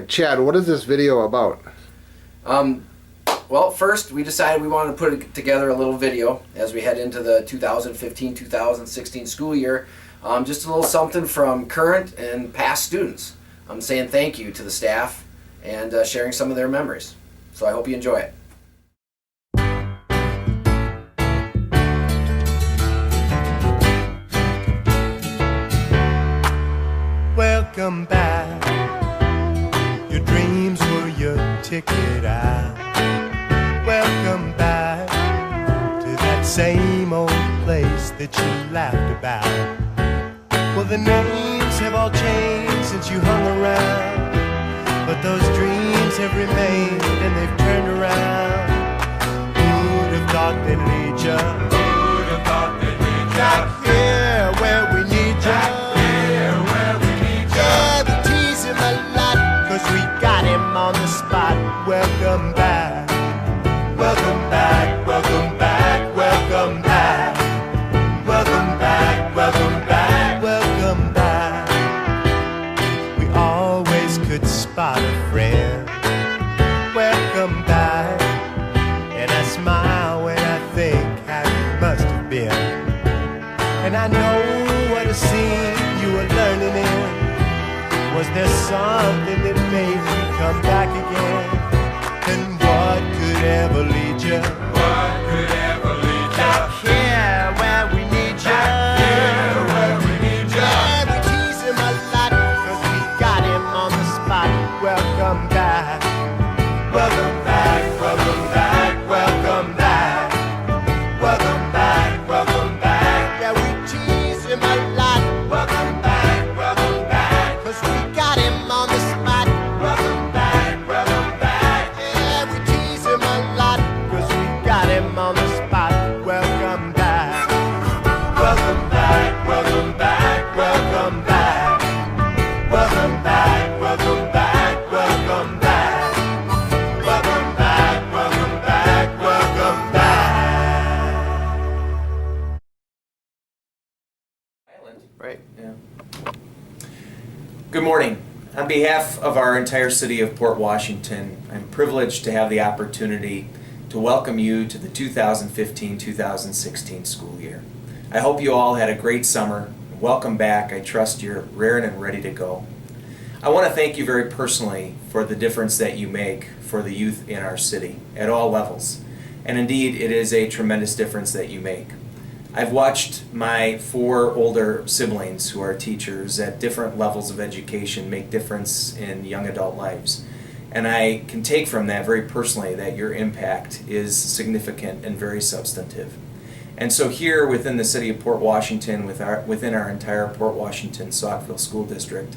right, Chad, what is this video about? Well, first we decided we wanted to put together a little video as we head into the 2015-2016 school year. Just a little something from current and past students. I'm saying thank you to the staff and sharing some of their memories. So I hope you enjoy it. Welcome back. Your dreams were your ticket out. Welcome back to that same old place that you laughed about. Well, the names have all changed since you hung around, but those dreams have remained and they've turned around. Who'd have thought they'd lead ya? Who'd have thought they'd lead ya? Back here where we need ya. Back here where we need ya. Yeah, we tease him a lot, 'cause we got him on the spot. Welcome back. Welcome back, welcome back, welcome back. Welcome back, welcome back, welcome back. We always could spot a friend. Welcome back. And I smile when I think how you must have been. And I know what a scene you were learning in. Was there something that made you come back again? And what could ever lead you? What could ever lead you? Back here where we need you. Back here where we need you. Yeah, we tease him a lot, 'cause we got him on the spot. Welcome back. Welcome back, welcome back, welcome back. Welcome back, welcome back. Yeah, we tease him a lot. Welcome back, 'cause we got him on the spot. Welcome back, welcome back. Yeah, we tease him a lot, 'cause we got him on the spot. Welcome back. Welcome back, welcome back, welcome back. Welcome back, welcome back, welcome back. Welcome back, welcome back, welcome back. Right. Yeah. Good morning. On behalf of our entire city of Port Washington, I'm privileged to have the opportunity to welcome you to the 2015-2016 school year. I hope you all had a great summer. Welcome back. I trust you're raring and ready to go. I want to thank you very personally for the difference that you make for the youth in our city at all levels. And indeed, it is a tremendous difference that you make. I've watched my 4 older siblings who are teachers at different levels of education make difference in young adult lives. And I can take from that very personally that your impact is significant and very substantive. And so here within the city of Port Washington, within our entire Port Washington Saukville School District,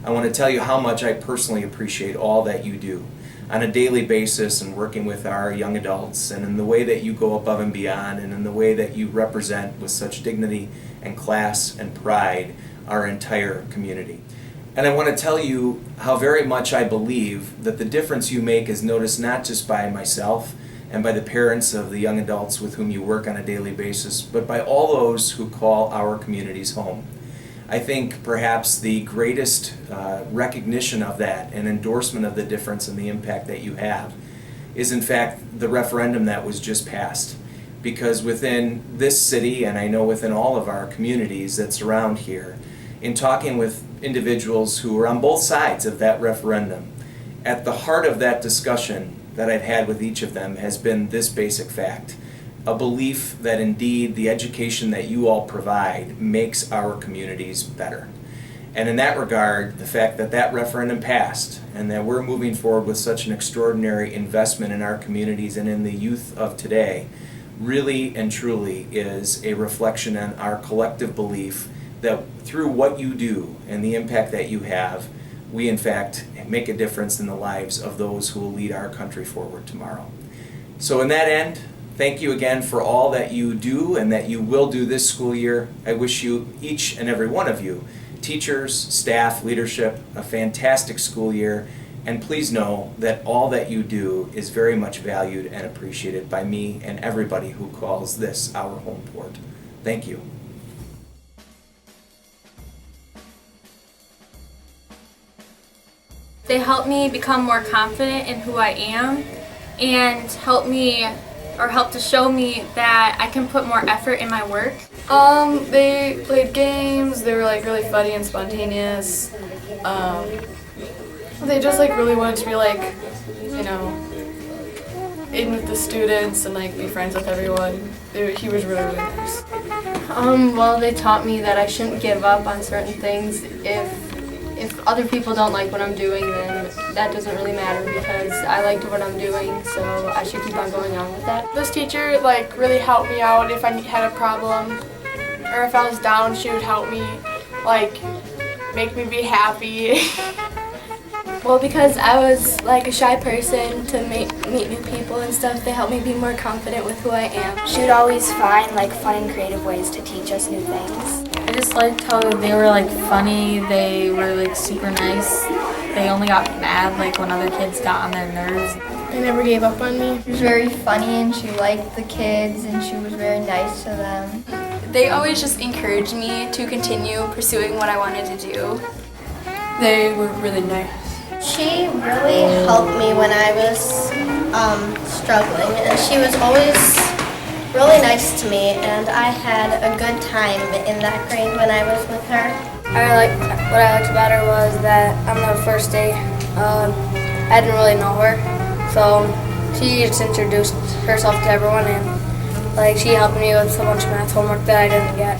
I want to tell you how much I personally appreciate all that you do on a daily basis and working with our young adults, and in the way that you go above and beyond, and in the way that you represent with such dignity and class and pride our entire community. And I want to tell you how very much I believe that the difference you make is noticed not just by myself and by the parents of the young adults with whom you work on a daily basis, but by all those who call our communities home. I think perhaps the greatest recognition of that and endorsement of the difference and the impact that you have is in fact the referendum that was just passed. Because within this city, and I know within all of our communities that surround here, in talking with individuals who are on both sides of that referendum, at the heart of that discussion that I've had with each of them has been this basic fact: a belief that indeed the education that you all provide makes our communities better. And in that regard, the fact that that referendum passed and that we're moving forward with such an extraordinary investment in our communities and in the youth of today really and truly is a reflection on our collective belief that through what you do and the impact that you have, we in fact make a difference in the lives of those who will lead our country forward tomorrow. So in that end, thank you again for all that you do and that you will do this school year. I wish you, each and every one of you, teachers, staff, leadership, a fantastic school year. And please know that all that you do is very much valued and appreciated by me and everybody who calls this our home port. Thank you. They help me become more confident in who I am and help to show me that I can put more effort in my work. They played games. They were like really funny and spontaneous. They just like really wanted to be like, you know, in with the students and like be friends with everyone. He was really, really nice. Well, they taught me that I shouldn't give up on certain things. If other people don't like what I'm doing, then that doesn't really matter because I liked what I'm doing, so I should keep on going on with that. This teacher like really helped me out if I had a problem or if I was down. She would help me, like make me be happy. Well, because I was like a shy person to meet new people and stuff, they helped me be more confident with who I am. She would always find like fun and creative ways to teach us new things. I just liked how they were like funny, they were like super nice. They only got mad like when other kids got on their nerves. They never gave up on me. She was very funny and she liked the kids and she was very nice to them. They always just encouraged me to continue pursuing what I wanted to do. They were really nice. She really helped me when I was struggling, and she was always really nice to me, and I had a good time in that grade when I was with her. What I liked about her was that on the first day, I didn't really know her, so she just introduced herself to everyone, and like she helped me with a bunch of math homework that I didn't get.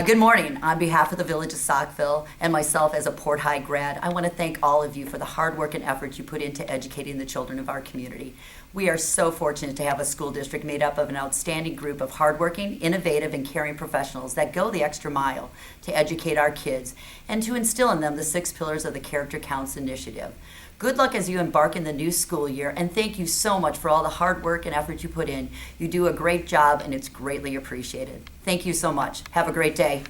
Good morning. On behalf of the Village of Saukville and myself as a Port High grad, I want to thank all of you for the hard work and effort you put into educating the children of our community. We are so fortunate to have a school district made up of an outstanding group of hardworking, innovative, and caring professionals that go the extra mile to educate our kids and to instill in them the 6 pillars of the Character Counts initiative. Good luck as you embark in the new school year, and thank you so much for all the hard work and effort you put in. You do a great job, and it's greatly appreciated. Thank you so much. Have a great day.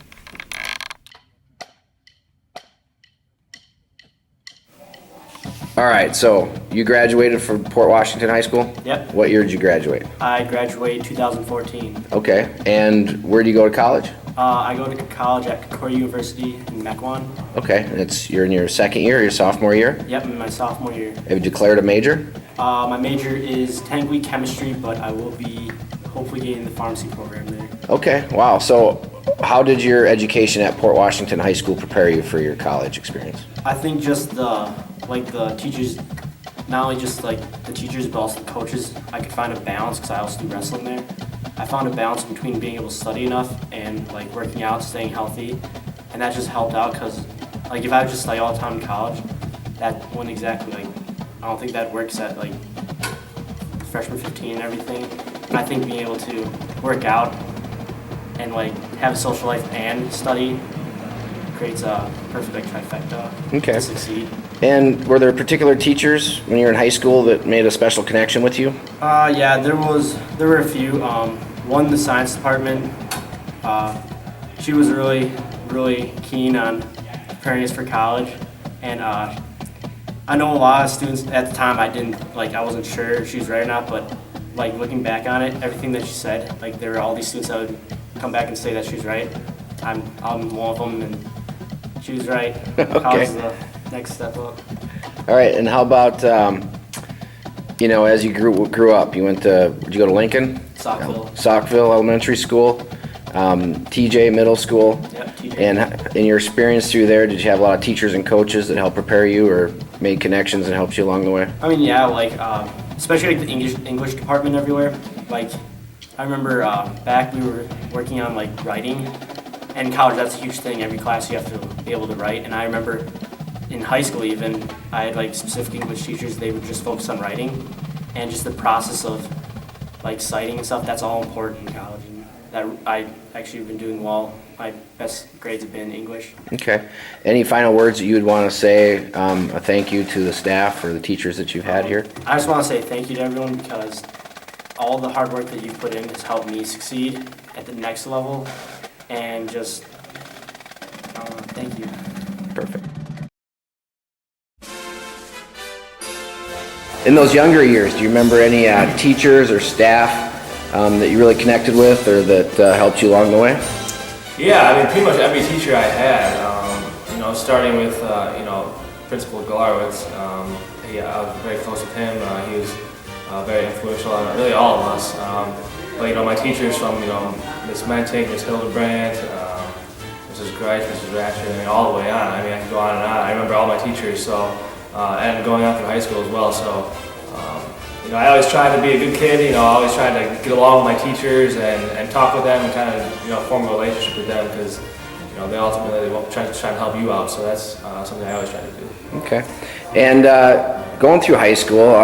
All right, so you graduated from Port Washington High School? Yep. What year did you graduate? I graduated 2014. Okay, and where do you go to college? I go to college at Concordia University in Mequon. Okay, and you're in your second year, or your sophomore year? Yep, in my sophomore year. Have you declared a major? My major is technically chemistry, but I will be hopefully getting the pharmacy program there. Okay, wow. So how did your education at Port Washington High School prepare you for your college experience? I think just the teachers, not only just like the teachers, but also the coaches, I could find a balance because I also do wrestling there. I found a balance between being able to study enough and like working out, staying healthy, and that just helped out because like if I would just study all the time in college, that wouldn't exactly like, I don't think that works at like freshman 15 and everything. And I think being able to work out and like have a social life and study creates a perfect like trifecta to succeed. And were there particular teachers when you were in high school that made a special connection with you? Yeah, there were a few. One, the science department. She was really keen on preparing us for college, and I know a lot of students at the time I wasn't sure if she was right or not, but like looking back on it, everything that she said, like there were all these students that would come back and say that she's right. I'm one of them, and she was right. College is the next step up. All right, and how about as you grew up, did you go to Lincoln? Saukville Elementary School, TJ Middle School. Yep, TJ. And in your experience through there, did you have a lot of teachers and coaches that helped prepare you or made connections and helped you along the way? I mean, yeah, like especially like the English department everywhere. Like I remember back we were working on like writing, and in college that's a huge thing. Every class you have to be able to write, and I remember in high school even, I had like specific English teachers, they would just focus on writing, and just the process of like citing and stuff, that's all important in college. And that I actually have been doing well. My best grades have been English. Okay. Any final words that you would want to say, a thank you to the staff or the teachers that you've had here? I just want to say thank you to everyone because all the hard work that you've put in has helped me succeed at the next level, and just thank you. Perfect. In those younger years, do you remember any teachers or staff that you really connected with or that helped you along the way? Yeah, I mean, pretty much every teacher I had, starting with Principal Galarowitz. I was very close with him. He was very influential on really all of us. But my teachers from Miss Mentink, Miss Hildebrand, Mrs. Greich, Mrs. Ratcher, all the way on. I can go on and on. I remember all my teachers. So and going on through high school as well. So I always tried to be a good kid. I always tried to get along with my teachers and talk with them and kind of form a relationship with them because they ultimately try to help you out. So that's something I always try to do. Okay. And going through high school,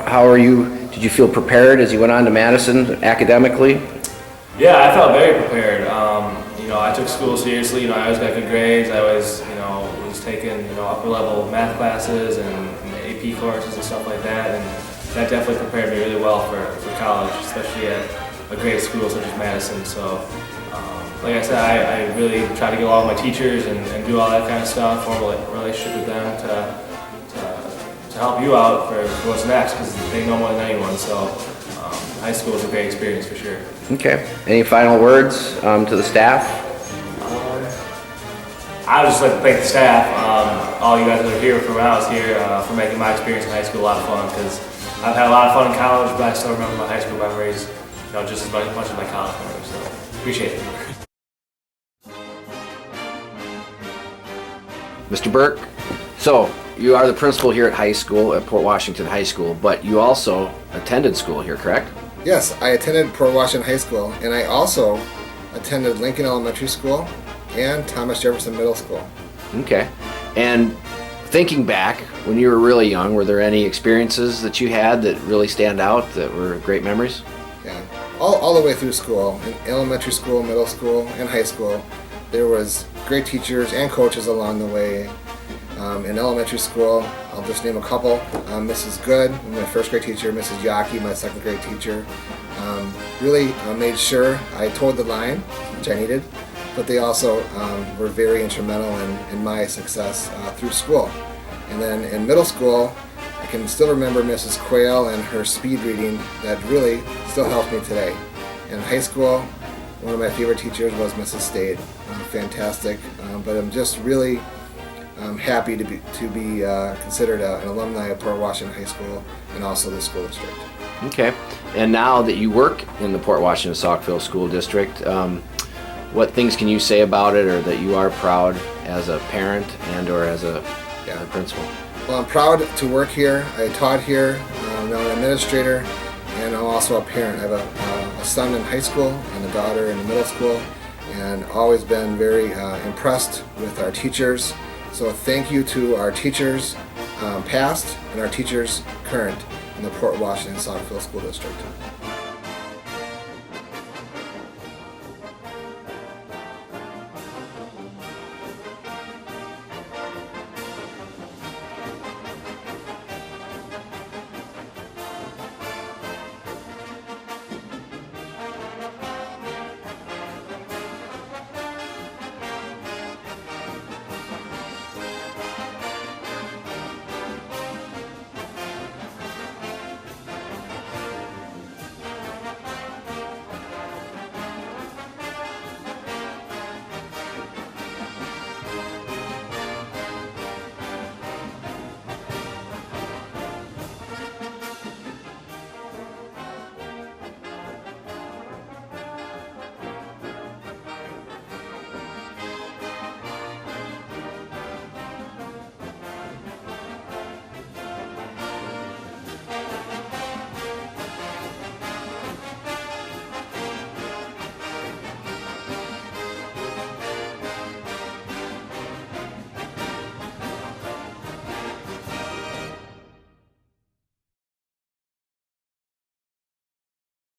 how are you? Did you feel prepared as you went on to Madison academically? Yeah, I felt very prepared. I took school seriously. I always got good grades. I always, was taking, upper level math classes and AP courses and stuff like that. And that definitely prepared me really well for college, especially at a great school such as Madison. So, like I said, I really try to get along with my teachers and do all that kind of stuff, form a relationship with them to help you out for what's next because they know more than anyone. So, high school is a great experience for sure. Okay. Any final words to the staff? I would just like to thank the staff, all you guys that are here from when I was here, for making my experience in high school a lot of fun because I've had a lot of fun in college, but I still remember my high school memories, just as much as my college memories. So appreciate it. Mr. Burke, so you are the principal here at high school, at Port Washington High School, but you also attended school here, correct? Yes, I attended Port Washington High School, and I also attended Lincoln Elementary School and Thomas Jefferson Middle School. Okay. And thinking back, when you were really young, were there any experiences that you had that really stand out that were great memories? Yeah, all the way through school, in elementary school, middle school, and high school, there was great teachers and coaches along the way. In elementary school, I'll just name a couple. Mrs. Good, my first grade teacher, Mrs. Yaki, my second grade teacher, really made sure I towed the line, which I needed, but they also were very instrumental in my success through school. And then in middle school, I can still remember Mrs. Quayle and her speed reading that really still helps me today. In high school, one of my favorite teachers was Mrs. Stade. Fantastic, but I'm just really happy to be considered an alumni of Port Washington High School and also the school district. Okay. And now that you work in the Port Washington Saukville School District, what things can you say about it or that you are proud as a parent and or as a principal? Well, I'm proud to work here. I taught here, I'm now an administrator, and I'm also a parent. I have a son in high school and a daughter in middle school, and always been very impressed with our teachers. So thank you to our teachers past and our teachers current in the Port Washington Saukville School District.